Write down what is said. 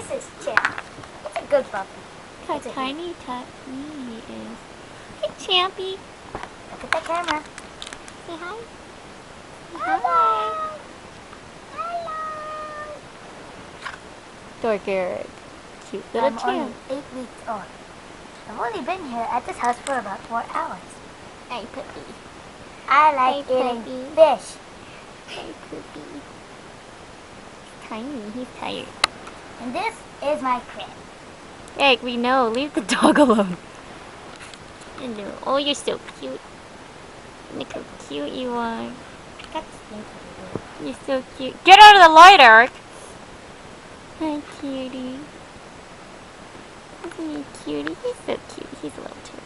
This is Champ. It's a good puppy. Look how tiny he is. Hey, Champy. Look at the camera. Say hi. Hello. Hello. Dork Eric. Cute little I'm champ. only 8 weeks old. I've only been here at this house for about 4 hours. Hey, puppy. I like Hey, eating puppy. fish. Hey, puppy. He's tiny. He's tired. And this is my crib. Eric, we know. Leave the dog alone. Hello. Oh, you're so cute. Look how cute you are. You're so cute. Get out of the light, Eric. Hi, cutie. Isn't he cutie? He's so cute. He's a little turtle.